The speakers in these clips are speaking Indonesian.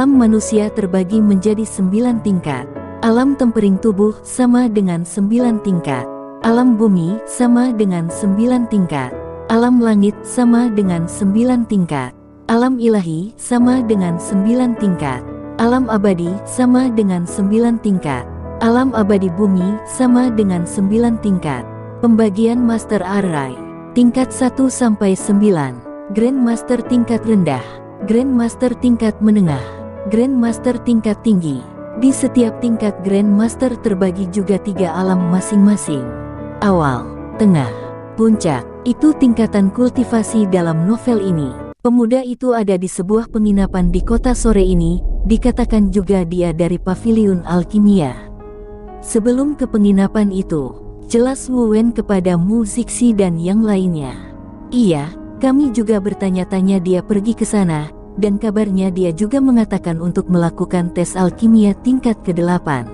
Alam manusia terbagi menjadi 9 tingkat. Alam tempering tubuh sama dengan 9 tingkat. Alam bumi sama dengan 9 tingkat. Alam langit sama dengan 9 tingkat. Alam ilahi sama dengan 9 tingkat. Alam abadi sama dengan 9 tingkat. Alam abadi bumi sama dengan 9 tingkat. Pembagian Master Array. Tingkat 1 sampai 9. Grandmaster tingkat rendah. Grandmaster tingkat menengah. Grandmaster tingkat tinggi. Di setiap tingkat Grandmaster terbagi juga 3 alam masing-masing. Awal, tengah, puncak. Itu tingkatan kultivasi dalam novel ini. Pemuda itu ada di sebuah penginapan di kota sore ini. Dikatakan juga dia dari Paviliun Alkimia. Sebelum ke penginapan itu, jelas Wu Wen kepada Mu Zixi dan yang lainnya. Iya, kami juga bertanya-tanya dia pergi ke sana, dan kabarnya dia juga mengatakan untuk melakukan tes alkimia tingkat ke-8.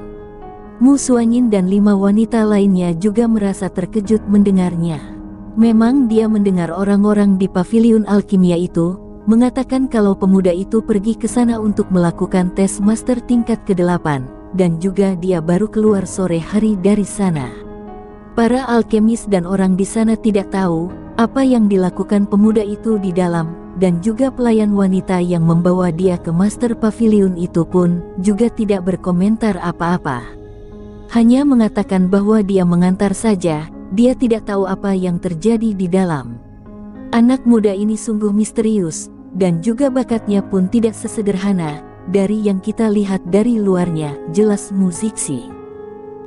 Mu Suanyin dan 5 wanita lainnya juga merasa terkejut mendengarnya. Memang dia mendengar orang-orang di Paviliun Alkimia itu mengatakan kalau pemuda itu pergi ke sana untuk melakukan tes master tingkat ke-8, dan juga dia baru keluar sore hari dari sana. Para alkemis dan orang di sana tidak tahu apa yang dilakukan pemuda itu di dalam, dan juga pelayan wanita yang membawa dia ke Master Pavilion itu pun juga tidak berkomentar apa-apa. Hanya mengatakan bahwa dia mengantar saja, dia tidak tahu apa yang terjadi di dalam. Anak muda ini sungguh misterius, dan juga bakatnya pun tidak sesederhana dari yang kita lihat dari luarnya, jelas Mu Zixi.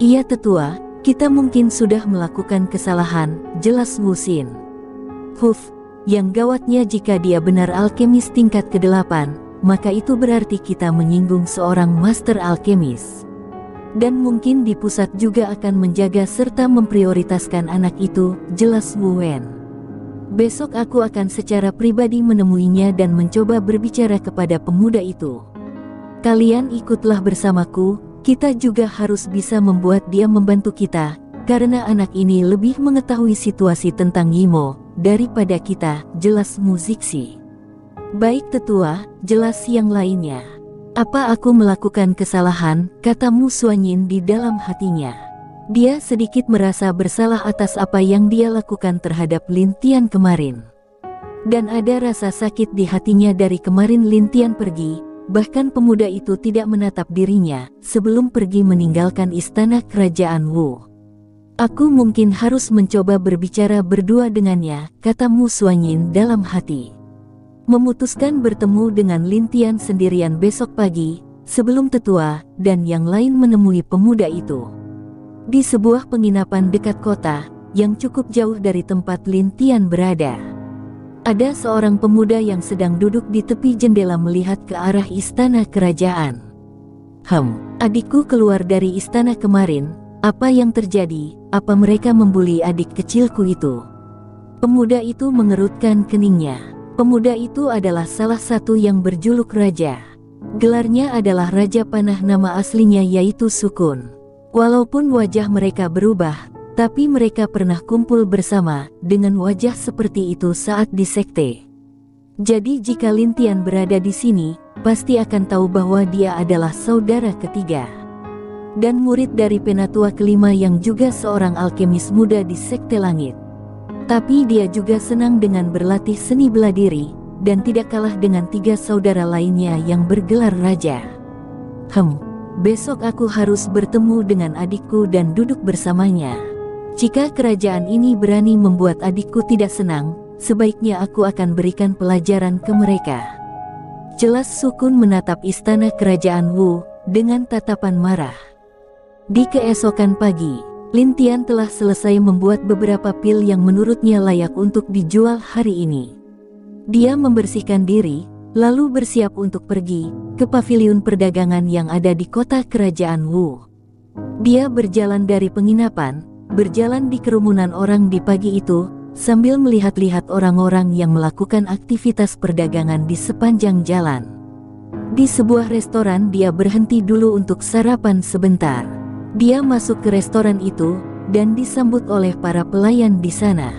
Ia tetua, kita mungkin sudah melakukan kesalahan, jelas Mu Xin. Yang gawatnya jika dia benar alkemis tingkat ke-8, maka itu berarti kita menyinggung seorang master alkemis. Dan mungkin di pusat juga akan menjaga serta memprioritaskan anak itu, jelas Wu Wen. Besok aku akan secara pribadi menemuinya dan mencoba berbicara kepada pemuda itu. Kalian ikutlah bersamaku, kita juga harus bisa membuat dia membantu kita, karena anak ini lebih mengetahui situasi tentang Yimo daripada kita, jelas Mu Zixi. Baik tetua, jelas yang lainnya. Apa aku melakukan kesalahan, kata Mu Suanyin di dalam hatinya. Dia sedikit merasa bersalah atas apa yang dia lakukan terhadap Lin Tian kemarin. Dan ada rasa sakit di hatinya dari kemarin Lin Tian pergi, bahkan pemuda itu tidak menatap dirinya sebelum pergi meninggalkan istana kerajaan Wu. Aku mungkin harus mencoba berbicara berdua dengannya, kata Mu Suanyin dalam hati. Memutuskan bertemu dengan Lin Tian sendirian besok pagi, sebelum tetua dan yang lain menemui pemuda itu. Di sebuah penginapan dekat kota, yang cukup jauh dari tempat Lin Tian berada. Ada seorang pemuda yang sedang duduk di tepi jendela melihat ke arah istana kerajaan. Adikku keluar dari istana kemarin, apa yang terjadi? Apa mereka membuli adik kecilku itu? Pemuda itu mengerutkan keningnya. Pemuda itu adalah salah satu yang berjuluk raja. Gelarnya adalah Raja Panah, nama aslinya yaitu Sukun. Walaupun wajah mereka berubah, tapi mereka pernah kumpul bersama dengan wajah seperti itu saat di sekte. Jadi jika Lin Tian berada di sini, pasti akan tahu bahwa dia adalah saudara ketiga. Dan murid dari penatua kelima yang juga seorang alkemis muda di sekte langit. Tapi dia juga senang dengan berlatih seni bela diri, dan tidak kalah dengan 3 saudara lainnya yang bergelar raja. Besok aku harus bertemu dengan adikku dan duduk bersamanya. Jika kerajaan ini berani membuat adikku tidak senang, sebaiknya aku akan berikan pelajaran ke mereka. Jelas Sukun menatap istana kerajaan Wu dengan tatapan marah. Di keesokan pagi, Lin Tian telah selesai membuat beberapa pil yang menurutnya layak untuk dijual hari ini. Dia membersihkan diri, lalu bersiap untuk pergi ke paviliun perdagangan yang ada di kota kerajaan Wu. Dia berjalan dari penginapan, berjalan di kerumunan orang di pagi itu, sambil melihat-lihat orang-orang yang melakukan aktivitas perdagangan di sepanjang jalan. Di sebuah restoran dia berhenti dulu untuk sarapan sebentar. Dia masuk ke restoran itu, dan disambut oleh para pelayan di sana.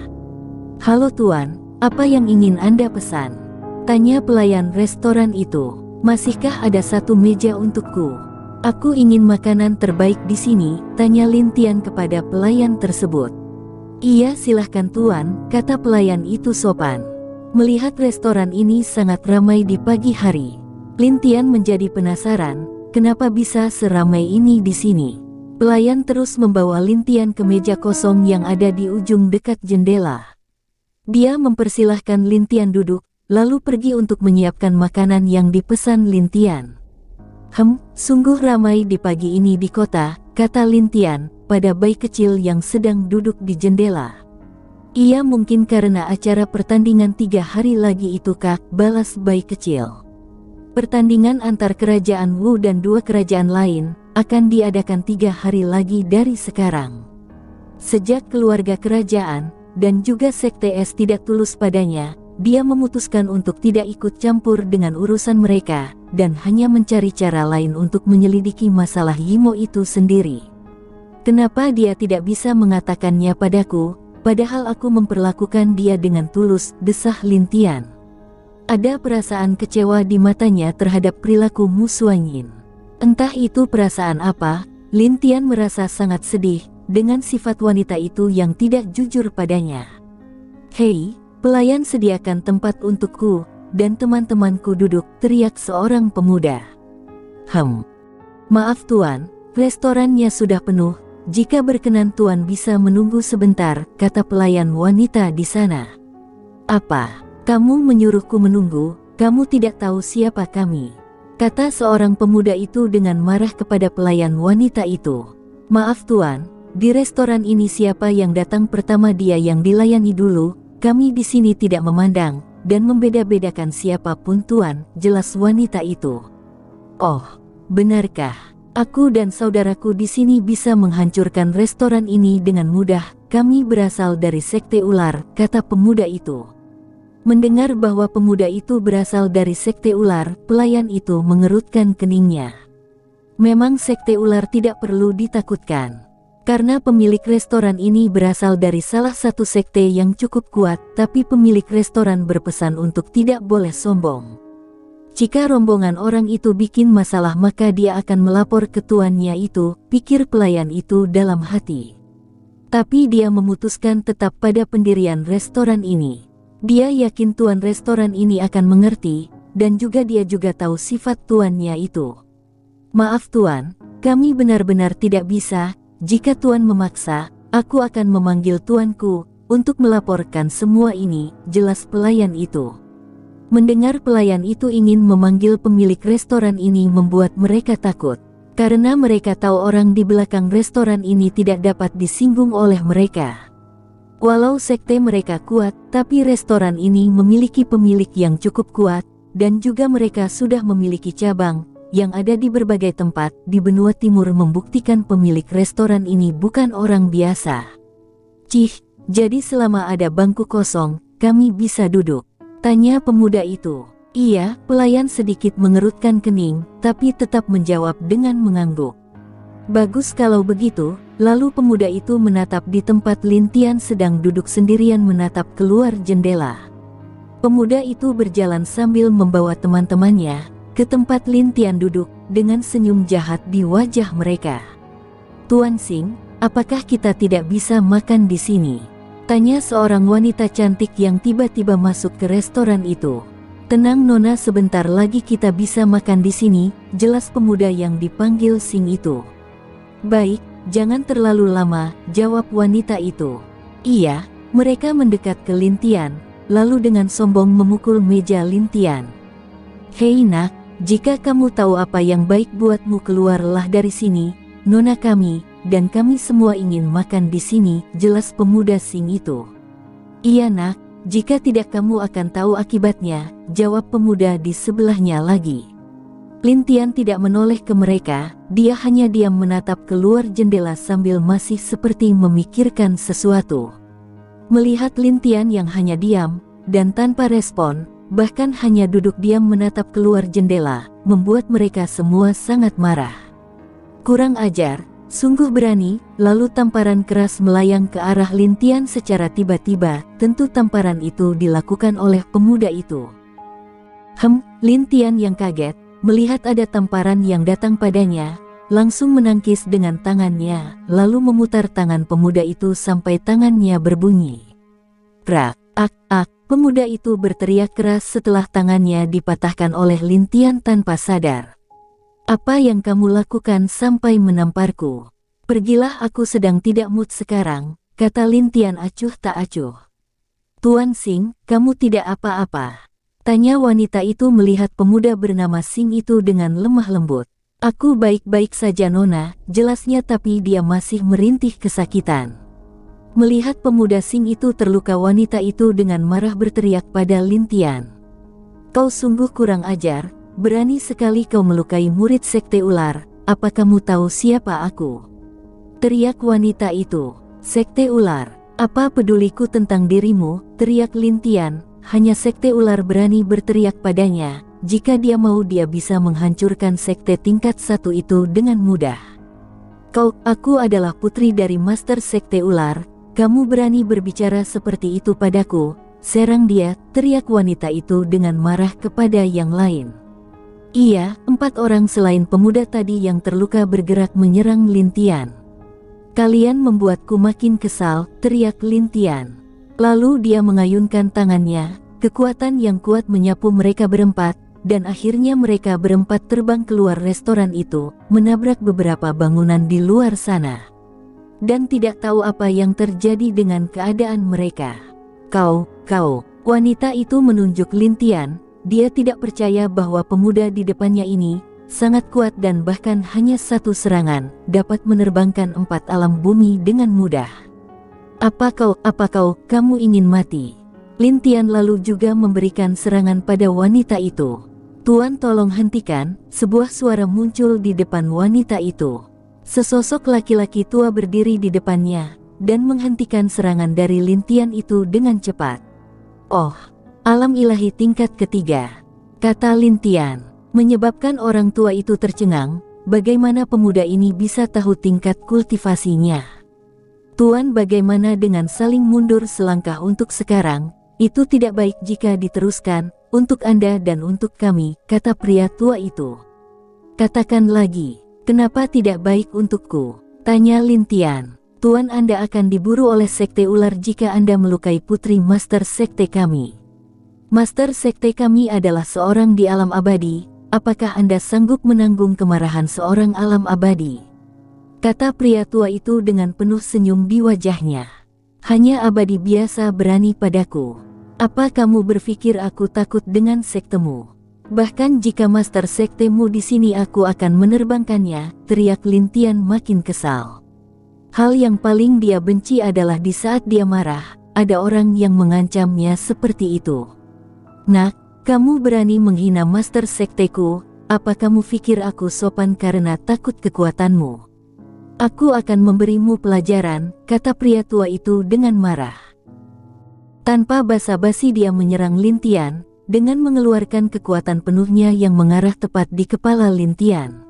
"Halo tuan, apa yang ingin Anda pesan?" tanya pelayan restoran itu. Masihkah ada satu meja untukku? Aku ingin makanan terbaik di sini, tanya Lin Tian kepada pelayan tersebut. Iya, silahkan tuan, kata pelayan itu sopan. Melihat restoran ini sangat ramai di pagi hari, Lin Tian menjadi penasaran, kenapa bisa seramai ini di sini. Pelayan terus membawa Lin Tian ke meja kosong yang ada di ujung dekat jendela. Dia mempersilahkan Lin Tian duduk, lalu pergi untuk menyiapkan makanan yang dipesan Lin Tian. Sungguh ramai di pagi ini di kota, kata Lin Tian pada bayi kecil yang sedang duduk di jendela. Iya, mungkin karena acara pertandingan 3 hari lagi itu kak, balas bayi kecil. Pertandingan antar kerajaan Wu dan 2 kerajaan lain akan diadakan 3 hari lagi dari sekarang. Sejak keluarga kerajaan dan juga sekte es tidak tulus padanya, dia memutuskan untuk tidak ikut campur dengan urusan mereka dan hanya mencari cara lain untuk menyelidiki masalah Yimo itu sendiri. Kenapa dia tidak bisa mengatakannya padaku, padahal aku memperlakukan dia dengan tulus, desah Lin Tian. Ada perasaan kecewa di matanya terhadap perilaku Mu Suanyin. Entah itu perasaan apa, Lin Tian merasa sangat sedih dengan sifat wanita itu yang tidak jujur padanya. Hei, pelayan, sediakan tempat untukku dan teman-temanku duduk, teriak seorang pemuda. Maaf tuan, restorannya sudah penuh, jika berkenan tuan bisa menunggu sebentar, kata pelayan wanita di sana. Apa? Kamu menyuruhku menunggu, kamu tidak tahu siapa kami, kata seorang pemuda itu dengan marah kepada pelayan wanita itu. Maaf tuan, di restoran ini siapa yang datang pertama dia yang dilayani dulu, kami di sini tidak memandang dan membeda-bedakan siapapun tuan, jelas wanita itu. Oh, benarkah? Aku dan saudaraku di sini bisa menghancurkan restoran ini dengan mudah, kami berasal dari sekte ular, kata pemuda itu. Mendengar bahwa pemuda itu berasal dari sekte ular, pelayan itu mengerutkan keningnya. Memang sekte ular tidak perlu ditakutkan, karena pemilik restoran ini berasal dari salah satu sekte yang cukup kuat, tapi pemilik restoran berpesan untuk tidak boleh sombong. Jika rombongan orang itu bikin masalah maka dia akan melapor ke tuannya itu, pikir pelayan itu dalam hati. Tapi dia memutuskan tetap pada pendirian restoran ini. Dia yakin tuan restoran ini akan mengerti, dan juga dia juga tahu sifat tuannya itu. Maaf tuan, kami benar-benar tidak bisa, jika tuan memaksa, aku akan memanggil tuanku, untuk melaporkan semua ini, jelas pelayan itu. Mendengar pelayan itu ingin memanggil pemilik restoran ini membuat mereka takut, karena mereka tahu orang di belakang restoran ini tidak dapat disinggung oleh mereka. Walau sekte mereka kuat, tapi restoran ini memiliki pemilik yang cukup kuat, dan juga mereka sudah memiliki cabang yang ada di berbagai tempat di benua timur membuktikan pemilik restoran ini bukan orang biasa. Cih, jadi selama ada bangku kosong, kami bisa duduk? Tanya pemuda itu. Iya, pelayan sedikit mengerutkan kening, tapi tetap menjawab dengan mengangguk. Bagus kalau begitu. Lalu pemuda itu menatap di tempat Lin Tian sedang duduk sendirian menatap keluar jendela. Pemuda itu berjalan sambil membawa teman-temannya ke tempat Lin Tian duduk dengan senyum jahat di wajah mereka. Tuan Xing, apakah kita tidak bisa makan di sini? Tanya seorang wanita cantik yang tiba-tiba masuk ke restoran itu. Tenang Nona, sebentar lagi kita bisa makan di sini, jelas pemuda yang dipanggil Xing itu. Baik. Jangan terlalu lama, jawab wanita itu. Iya, mereka mendekat ke Lin Tian, lalu dengan sombong memukul meja Lin Tian. Hei nak, jika kamu tahu apa yang baik buatmu keluarlah dari sini, Nona kami, dan kami semua ingin makan di sini, jelas pemuda Xing itu. Iya nak, jika tidak kamu akan tahu akibatnya, jawab pemuda di sebelahnya lagi. Lin Tian tidak menoleh ke mereka, dia hanya diam menatap keluar jendela sambil masih seperti memikirkan sesuatu. Melihat Lin Tian yang hanya diam, dan tanpa respon, bahkan hanya duduk diam menatap keluar jendela, membuat mereka semua sangat marah. Kurang ajar, sungguh berani, lalu tamparan keras melayang ke arah Lin Tian secara tiba-tiba, tentu tamparan itu dilakukan oleh pemuda itu. Lin Tian yang kaget, melihat ada tamparan yang datang padanya, langsung menangkis dengan tangannya, lalu memutar tangan pemuda itu sampai tangannya berbunyi. Prak, ak, ak, pemuda itu berteriak keras setelah tangannya dipatahkan oleh Lintian tanpa sadar. Apa yang kamu lakukan sampai menamparku? Pergilah, aku sedang tidak mood sekarang, kata Lintian acuh tak acuh. Tuan Sing, kamu tidak apa-apa? Tanya wanita itu melihat pemuda bernama Sing itu dengan lemah lembut. Aku baik-baik saja Nona, jelasnya, tapi dia masih merintih kesakitan. Melihat pemuda Sing itu terluka, wanita itu dengan marah berteriak pada Lintian. Kau sungguh kurang ajar, berani sekali kau melukai murid sekte ular, apa kamu tahu siapa aku? Teriak wanita itu. Sekte ular, apa peduliku tentang dirimu, teriak Lintian, hanya sekte ular berani berteriak padanya, jika dia mau dia bisa menghancurkan sekte tingkat 1 itu dengan mudah. Aku adalah putri dari Master Sekte Ular, kamu berani berbicara seperti itu padaku, serang dia, teriak wanita itu dengan marah kepada yang lain. Iya, 4 orang selain pemuda tadi yang terluka bergerak menyerang Lintian. Kalian membuatku makin kesal, teriak Lintian. Lalu dia mengayunkan tangannya, kekuatan yang kuat menyapu mereka berempat, dan akhirnya mereka berempat terbang keluar restoran itu, menabrak beberapa bangunan di luar sana. Dan tidak tahu apa yang terjadi dengan keadaan mereka. Kau, wanita itu menunjuk Lintian, dia tidak percaya bahwa pemuda di depannya ini sangat kuat dan bahkan hanya satu serangan dapat menerbangkan 4 alam bumi dengan mudah. Apa kamu ingin mati? Lintian lalu juga memberikan serangan pada wanita itu. Tuan, tolong hentikan, sebuah suara muncul di depan wanita itu. Sesosok laki-laki tua berdiri di depannya dan menghentikan serangan dari Lintian itu dengan cepat. Oh, alam ilahi tingkat ketiga, kata Lintian. Menyebabkan orang tua itu tercengang, bagaimana pemuda ini bisa tahu tingkat kultivasinya. Tuan, bagaimana dengan saling mundur selangkah untuk sekarang, itu tidak baik jika diteruskan, untuk Anda dan untuk kami, kata pria tua itu. Katakan lagi, kenapa tidak baik untukku? Tanya Lintian. Tuan, Anda akan diburu oleh sekte ular jika Anda melukai putri Master Sekte kami. Master Sekte kami adalah seorang di alam abadi. Apakah Anda sanggup menanggung kemarahan seorang alam abadi? Kata pria tua itu dengan penuh senyum di wajahnya. Hanya abadi biasa berani padaku. Apa kamu berpikir aku takut dengan sektemu? Bahkan jika master sektemu di sini aku akan menerbangkannya, teriak Lintian makin kesal. Hal yang paling dia benci adalah di saat dia marah, ada orang yang mengancamnya seperti itu. Nak, kamu berani menghina master sekteku, apa kamu pikir aku sopan karena takut kekuatanmu? Aku akan memberimu pelajaran, kata pria tua itu dengan marah. Tanpa basa-basi dia menyerang Lintian, dengan mengeluarkan kekuatan penuhnya yang mengarah tepat di kepala Lintian.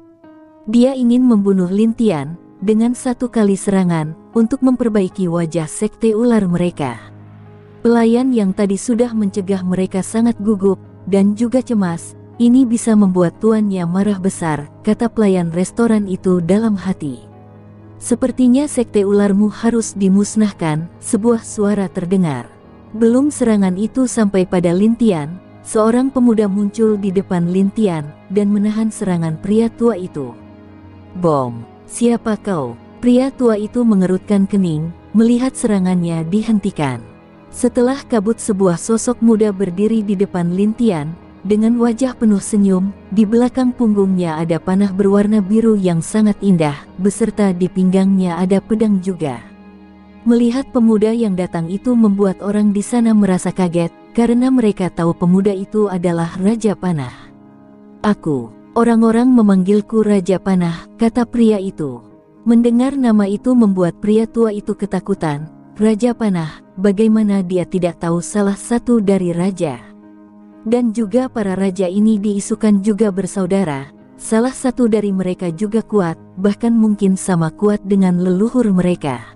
Dia ingin membunuh Lintian, dengan satu kali serangan, untuk memperbaiki wajah sekte ular mereka. Pelayan yang tadi sudah mencegah mereka sangat gugup, dan juga cemas, ini bisa membuat tuannya marah besar, kata pelayan restoran itu dalam hati. Sepertinya sekte ularmu harus dimusnahkan, sebuah suara terdengar. Belum serangan itu sampai pada Lintian, seorang pemuda muncul di depan Lintian, dan menahan serangan pria tua itu. Bom, siapa kau? Pria tua itu mengerutkan kening, melihat serangannya dihentikan. Setelah kabut, sebuah sosok muda berdiri di depan Lintian, dengan wajah penuh senyum. Di belakang punggungnya ada panah berwarna biru yang sangat indah, beserta di pinggangnya ada pedang juga. Melihat pemuda yang datang itu membuat orang di sana merasa kaget, karena mereka tahu pemuda itu adalah Raja Panah. Orang-orang memanggilku Raja Panah, kata pria itu. Mendengar nama itu membuat pria tua itu ketakutan. Raja Panah, bagaimana dia tidak tahu salah satu dari raja? Dan juga para raja ini diisukan juga bersaudara, salah satu dari mereka juga kuat, bahkan mungkin sama kuat dengan leluhur mereka.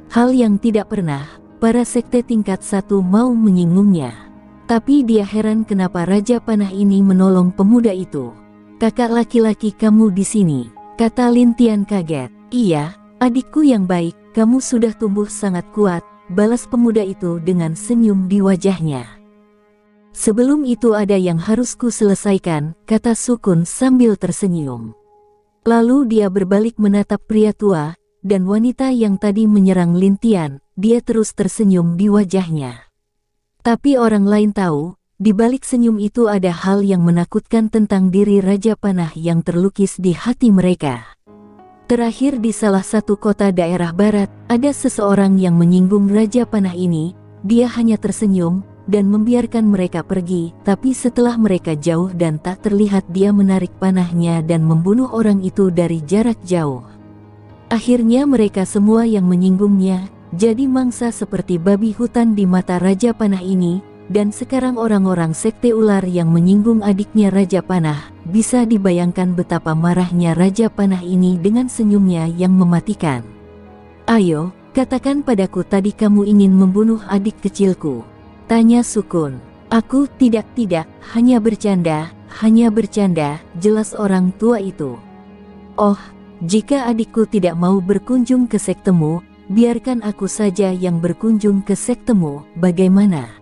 Hal yang tidak pernah para sekte tingkat 1 mau menyinggungnya. Tapi dia heran kenapa Raja Panah ini menolong pemuda itu. kakak laki-laki kamu di sini, kata Lintian kaget. Iya, adikku yang baik, kamu sudah tumbuh sangat kuat, balas pemuda itu dengan senyum di wajahnya. Sebelum itu ada yang harus ku selesaikan, kata Sukun sambil tersenyum. Lalu dia berbalik menatap pria tua, dan wanita yang tadi menyerang Lintian, dia terus tersenyum di wajahnya. Tapi orang lain tahu, di balik senyum itu ada hal yang menakutkan tentang diri Raja Panah yang terlukis di hati mereka. Terakhir di salah satu kota daerah barat, ada seseorang yang menyinggung Raja Panah ini, dia hanya tersenyum, dan membiarkan mereka pergi, tapi setelah mereka jauh dan tak terlihat dia menarik panahnya dan membunuh orang itu dari jarak jauh. Akhirnya mereka semua yang menyinggungnya, jadi mangsa seperti babi hutan di mata Raja Panah ini, dan sekarang orang-orang sekte ular yang menyinggung adiknya Raja Panah, bisa dibayangkan betapa marahnya Raja Panah ini dengan senyumnya yang mematikan. Ayo, katakan padaku tadi kamu ingin membunuh adik kecilku, tanya Sukun. Aku tidak, hanya bercanda, jelas orang tua itu. Oh, jika adikku tidak mau berkunjung ke sektemu, biarkan aku saja yang berkunjung ke sektemu, bagaimana?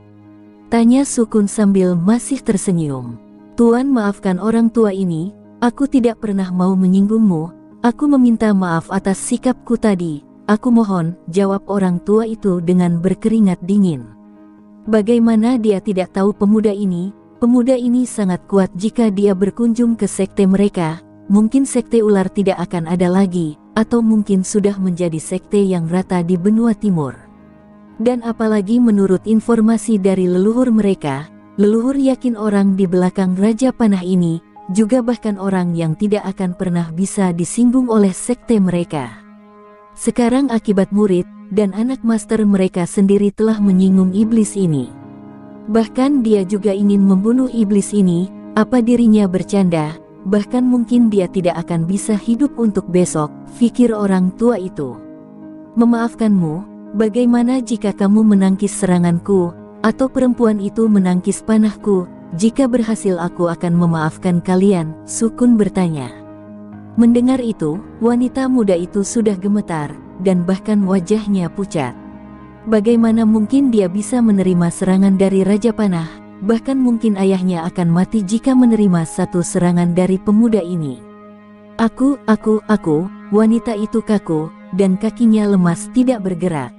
Tanya Sukun sambil masih tersenyum. Tuan, maafkan orang tua ini, aku tidak pernah mau menyinggungmu, aku meminta maaf atas sikapku tadi, aku mohon, jawab orang tua itu dengan berkeringat dingin. Bagaimana dia tidak tahu pemuda ini sangat kuat jika dia berkunjung ke sekte mereka, mungkin sekte ular tidak akan ada lagi, atau mungkin sudah menjadi sekte yang rata di benua timur. Dan apalagi menurut informasi dari leluhur mereka, leluhur yakin orang di belakang Raja Panah ini, juga bahkan orang yang tidak akan pernah bisa disinggung oleh sekte mereka. Sekarang akibat murid, dan anak master mereka sendiri telah menyinggung iblis ini. Bahkan dia juga ingin membunuh iblis ini, apa dirinya bercanda, bahkan mungkin dia tidak akan bisa hidup untuk besok, pikir orang tua itu. Memaafkanmu. Bagaimana jika kamu menangkis seranganku, atau perempuan itu menangkis panahku, jika berhasil aku akan memaafkan kalian, Sukun bertanya. Mendengar itu, wanita muda itu sudah gemetar, dan bahkan wajahnya pucat. Bagaimana mungkin dia bisa menerima serangan dari Raja Panah, bahkan mungkin ayahnya akan mati jika menerima satu serangan dari pemuda ini. Aku, wanita itu kaku, dan kakinya lemas tidak bergerak.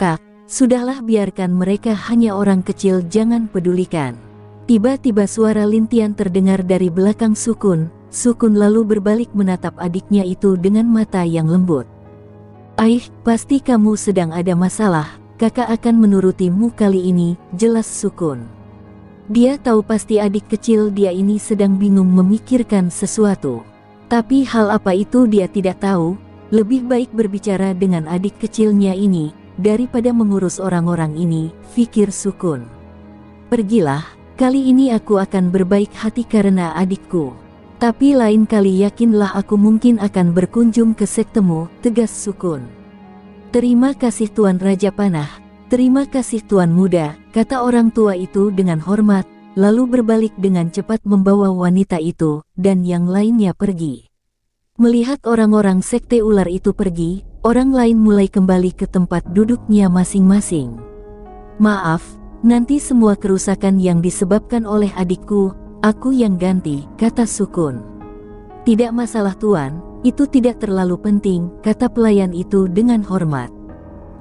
Kak, sudahlah biarkan mereka hanya orang kecil, jangan pedulikan. Tiba-tiba suara Lintian terdengar dari belakang Sukun. Sukun lalu berbalik menatap adiknya itu dengan mata yang lembut. Aih, pasti kamu sedang ada masalah, kakak akan menurutimu kali ini, jelas Sukun. Dia tahu pasti adik kecil dia ini sedang bingung memikirkan sesuatu. Tapi hal apa itu dia tidak tahu, lebih baik berbicara dengan adik kecilnya ini, daripada mengurus orang-orang ini, pikir Sukun. Pergilah, kali ini aku akan berbaik hati karena adikku. Tapi lain kali yakinlah aku mungkin akan berkunjung ke sektemu, tegas Sukun. Terima kasih Tuan Raja Panah, terima kasih Tuan Muda, kata orang tua itu dengan hormat, lalu berbalik dengan cepat membawa wanita itu, dan yang lainnya pergi. Melihat orang-orang sekte ular itu pergi, orang lain mulai kembali ke tempat duduknya masing-masing. Maaf, nanti semua kerusakan yang disebabkan oleh adikku, aku yang ganti, kata Sukun. Tidak masalah Tuan, itu tidak terlalu penting, kata pelayan itu dengan hormat.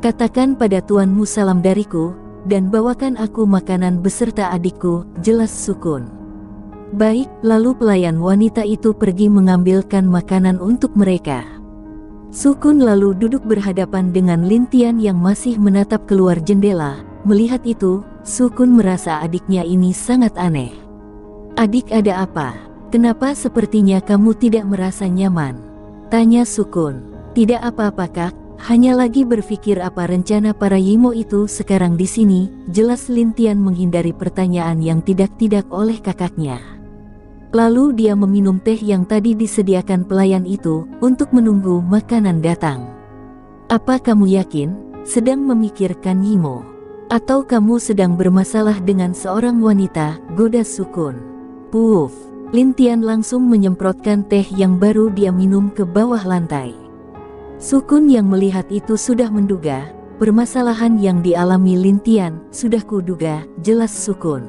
Katakan pada tuanmu salam dariku, dan bawakan aku makanan beserta adikku, jelas Sukun. Baik, lalu pelayan wanita itu pergi mengambilkan makanan untuk mereka. Sukun lalu duduk berhadapan dengan Lintian yang masih menatap keluar jendela. Melihat itu, Sukun merasa adiknya ini sangat aneh. Adik, ada apa? Kenapa sepertinya kamu tidak merasa nyaman? Tanya Sukun. Tidak apa-apa Kak, hanya lagi berpikir apa rencana para Yimo itu sekarang di sini, jelas Lintian menghindari pertanyaan yang tidak-tidak oleh kakaknya. Lalu dia meminum teh yang tadi disediakan pelayan itu, untuk menunggu makanan datang. Apa kamu yakin, sedang memikirkan Yimo? Atau kamu sedang bermasalah dengan seorang wanita, goda Sukun? Puff, Lin Tian langsung menyemprotkan teh yang baru dia minum ke bawah lantai. Sukun yang melihat itu sudah menduga, permasalahan yang dialami Lin Tian, sudah kuduga, jelas Sukun.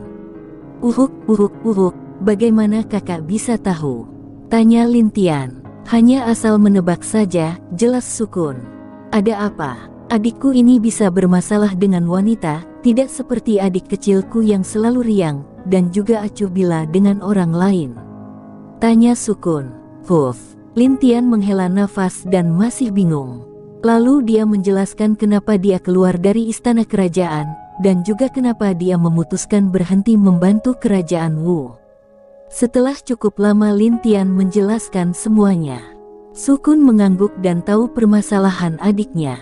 Uhuk, bagaimana kakak bisa tahu? Tanya Lin Tian. Hanya asal menebak saja, jelas Sukun. Ada apa? Adikku ini bisa bermasalah dengan wanita, tidak seperti adik kecilku yang selalu riang, dan juga acuh bila dengan orang lain. Tanya Sukun. Lin Tian menghela nafas dan masih bingung. Lalu dia menjelaskan kenapa dia keluar dari istana kerajaan, dan juga kenapa dia memutuskan berhenti membantu kerajaan Wu. Setelah cukup lama Lin Tian menjelaskan semuanya. Sukun mengangguk dan tahu permasalahan adiknya.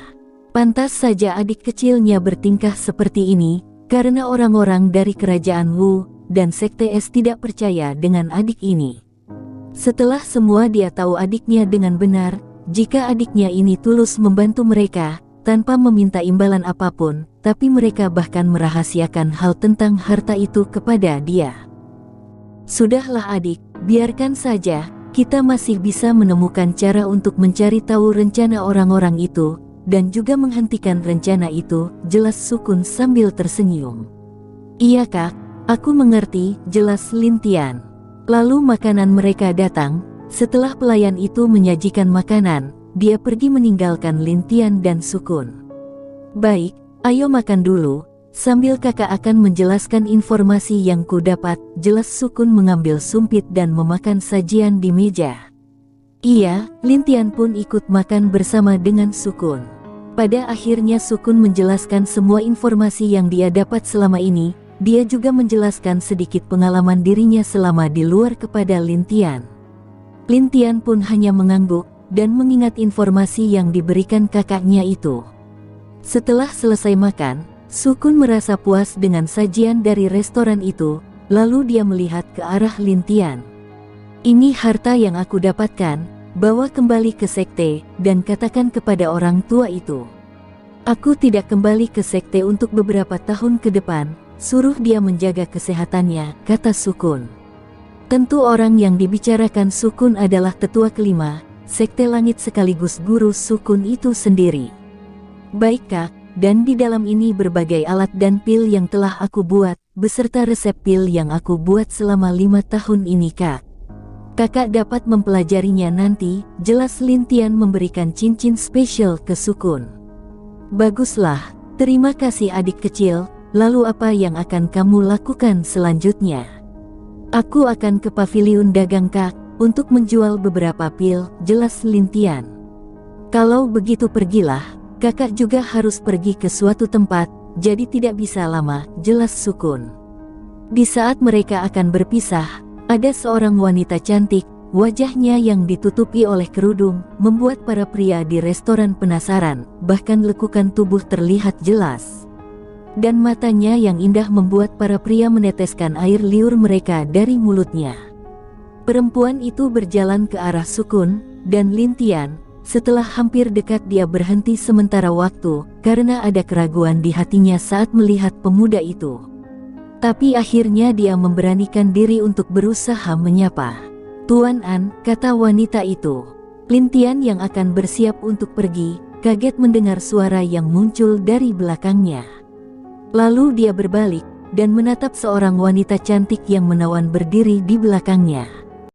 Pantas saja adik kecilnya bertingkah seperti ini, karena orang-orang dari kerajaan Wu dan Sekte Es tidak percaya dengan adik ini. Setelah semua dia tahu adiknya dengan benar, jika adiknya ini tulus membantu mereka, tanpa meminta imbalan apapun, tapi mereka bahkan merahasiakan hal tentang harta itu kepada dia. Sudahlah adik, biarkan saja, kita masih bisa menemukan cara untuk mencari tahu rencana orang-orang itu, dan juga menghentikan rencana itu, jelas Sukun sambil tersenyum. Iya kak, aku mengerti, jelas Lin Tian. Lalu makanan mereka datang, setelah pelayan itu menyajikan makanan, dia pergi meninggalkan Lin Tian dan Sukun. Baik, ayo makan dulu, sambil kakak akan menjelaskan informasi yang ku dapat, jelas Sukun mengambil sumpit dan memakan sajian di meja. Iya, Lin Tian pun ikut makan bersama dengan Sukun. Pada akhirnya Sukun menjelaskan semua informasi yang dia dapat selama ini, dia juga menjelaskan sedikit pengalaman dirinya selama di luar kepada Lin Tian. Lin Tian pun hanya mengangguk, dan mengingat informasi yang diberikan kakaknya itu. Setelah selesai makan, Sukun merasa puas dengan sajian dari restoran itu, lalu dia melihat ke arah Lin Tian. Ini harta yang aku dapatkan, bawa kembali ke sekte, dan katakan kepada orang tua itu. Aku tidak kembali ke sekte untuk beberapa tahun ke depan, suruh dia menjaga kesehatannya, kata Sukun. Tentu orang yang dibicarakan Sukun adalah tetua kelima, sekte langit sekaligus guru Sukun itu sendiri. Baik kak, dan di dalam ini berbagai alat dan pil yang telah aku buat, beserta resep pil yang aku buat selama 5 tahun ini kak. Kakak dapat mempelajarinya nanti, jelas Lin Tian memberikan cincin spesial ke Sukun. Baguslah, terima kasih adik kecil, lalu apa yang akan kamu lakukan selanjutnya? Aku akan ke paviliun dagang kak, untuk menjual beberapa pil, jelas Lin Tian. Kalau begitu pergilah, kakak juga harus pergi ke suatu tempat, jadi tidak bisa lama, jelas Sukun. Di saat mereka akan berpisah, ada seorang wanita cantik, wajahnya yang ditutupi oleh kerudung, membuat para pria di restoran penasaran, bahkan lekukan tubuh terlihat jelas. Dan matanya yang indah membuat para pria meneteskan air liur mereka dari mulutnya. Perempuan itu berjalan ke arah Sukun, dan Lin Tian, setelah hampir dekat dia berhenti sementara waktu, karena ada keraguan di hatinya saat melihat pemuda itu. Tapi akhirnya dia memberanikan diri untuk berusaha menyapa. Tuan An, kata wanita itu. Lin Tian yang akan bersiap untuk pergi, kaget mendengar suara yang muncul dari belakangnya. Lalu dia berbalik, dan menatap seorang wanita cantik yang menawan berdiri di belakangnya.